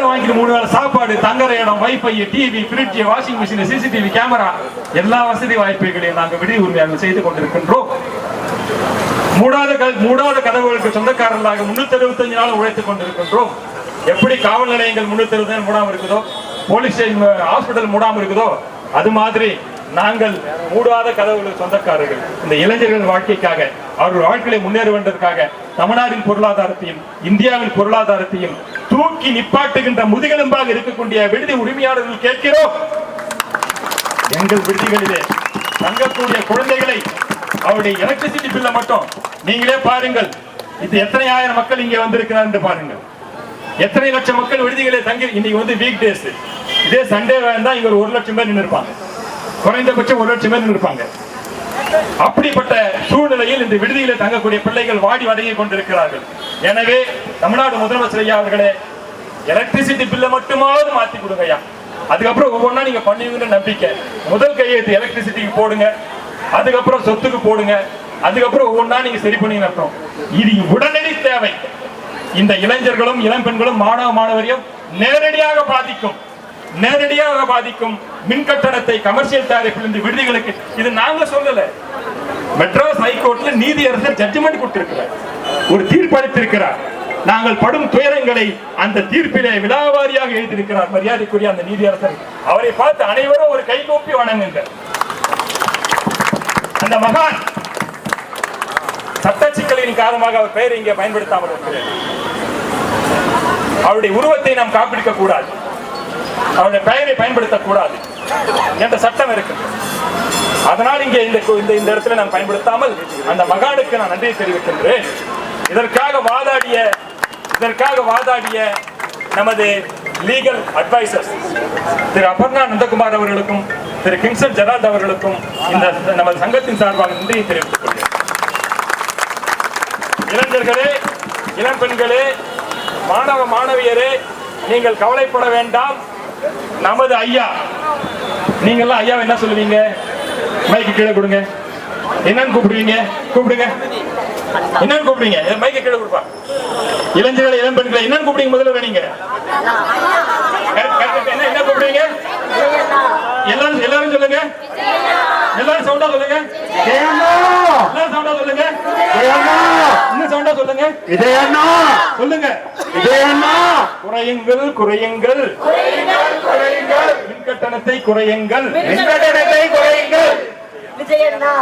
எல்லாரும் வாங்கிட்டு 3 வேளை சாப்பாடு, தங்குற இடம், wifi, TV, fridge, washing machine, CCTV camera, எல்லா வசதி வாய்ப்புகளையும் நாங்கள் விடுதி உரிமையாளர்கள் செய்து கொண்டிருக்கின்றோம். மூடாத கதவுகளுக்கு சொந்தக்காரர்களாக 365 நாள் உழைத்துக் கொண்டிருக்கின்றோம். எப்படி காவல் நிலையங்கள் 365 நாள் மூடாம இருக்குதோ, போலீஸ் ஸ்டேஷன், ஹாஸ்பிட்டல் மூடாம இருக்குதோ, அது மாதிரி நாங்கள் மூடாத கதவுகளுக்கு சொந்தக்காரர்கள். இந்த இளைஞர்கள் வாழ்க்கைக்காக, அவர்கள் வாழ்க்கையை முன்னேறுவதற்காக தமிழ்நாட்டின் பொருளாதாரத்தையும் இந்தியாவின் பொருளாதாரத்தையும் தூக்கி நிப்பாட்டுகின்ற முதுகெலும்பாக இருக்கக்கூடிய விடுதி உரிமையாளர்கள் கேட்கிறோம். எங்கள் விடுதிகளிலே தங்கக்கூடிய குழந்தைகளை அவருடைய எலக்ட்ரிசிட்டி பில்ல மட்டும் நீங்களே பாருங்கள். இது எத்தனை ஆயிரம் மக்கள் இங்கே வந்திருக்கிறார் என்று பாருங்கள். எத்தனை லட்சம் மக்கள் விடுதிகளை தங்கி, இன்னைக்கு வந்து வீக் டேஸ், இதே சண்டே வேண்டா இங்க ஒரு 1 லட்சம் பேர் நின்று இருப்பாங்க. குறைந்தபட்சம் 1 லட்சம் பேர் நின்று இருப்பாங்க. அப்படிப்பட்ட சூழ்நிலையில் இந்த விடுதியில தங்கக்கூடிய பிள்ளைகள் வாடி வதங்கி கொண்டிருக்கிறார்கள். எனவே தமிழ்நாடு முதலமைச்சர் ஐயா அவர்களே, எலக்ட்ரிசிட்டி பில்ல மட்டுமாவது மாத்தி கொடுங்க ஐயா. அதுக்கப்புறம் ஒவ்வொன்றா நீங்க பண்ணுவீங்கன்னு நம்பிக்கை. முதல் கையெழுத்து எலக்ட்ரிசிட்டிக்கு போடுங்க, அதுக்கப்புறம் சொத்துக்கு போடுங்க, அதுக்கப்புறம் ஒவ்வொன்றா நீங்க சரி பண்ணி நடத்தும். இது உடனடி தேவை. இந்த இளைஞர்களும் இளம் பெண்களும் மாணவ மாணவரையும் நேரடியாக பாதிக்கும் மின் கட்டணத்தை கமர்ஷியல் டாரிஃபில் இந்த விடுதிகளுக்கு, இது நாங்க சொல்லல, மெட்ராஸ் ஹைகோர்ட்ல நீதியரசர் ஜட்ஜ்மெண்ட் கொடுத்திருக்கிறார், ஒரு தீர்ப்பளித்திருக்கிறார். நாங்கள் படும் துயரங்களை அந்த தீர்ப்பிலே விலாவாரியாக எழுதியிருக்கிறார் மரியாதைக்குரிய அந்த நீதியரசர். அவரை பார்த்து அனைவரும் ஒரு கைகூப்பி வணங்குங்க. அந்த மகான் சட்ட சிக்கலின் காரணமாக அவர் பெயரை இங்கே பயன்படுத்தாமல் இருக்கிறார். அவருடைய உருவத்தை நாம் காப்பிடிக்க கூடாது, அவருடைய பெயரை பயன்படுத்தக்கூடாது என்ற சட்டம் இருக்கு. அதனால் இங்கே இந்த இடத்துல நாம் பயன்படுத்தாமல் அந்த மகானுக்கு நான் நன்றியை தெரிவிக்கின்றேன். இதற்காக வாதாடிய நமது லீகல் அட்வைசர்ஸ் திரு அபர்ணா நந்தகுமார் அவர்களுக்கும் திரு கிங்ஸ்டன் ஜெரால்ட் அவர்களுக்கும் இந்த நமது சங்கத்தின் சார்பாக நன்றியை தெரிவித்துக் கொள்கிறேன். இளைஞர்களே, இளம் பெண்களே, மாணவ மாணவியரே, நீங்கள் கவலைப்பட வேண்டாம். நமது ஐயா, நீங்கெல்லாம் ஐயா என்ன சொல்லுவீங்க? மைக்கு கீழே கொடுங்க. என்னன்னு கூப்பிடுவீங்க? கூப்பிடுங்க. என்னன்னு கூப்பிடுவீங்க? மைக்கு கீழே கொடுப்பா. இளைஞர்களை, இளம் பெண்களை என்னன்னு கூப்பிடுங்க? முதல்ல நீங்க என்ன கூப்பிடுவீங்க? எல்லாரும் சொல்லுங்க. எல்லாரும் சவுண்டா சொல்லுங்க. எல்லாரும் சவுண்டா சொல்லுங்க. இன்னும் சவுண்டா சொல்லுங்க. சொல்லுங்க. குறையுங்கள். மின் கட்டணத்தை குறையுங்கள். விஜயண்ணா.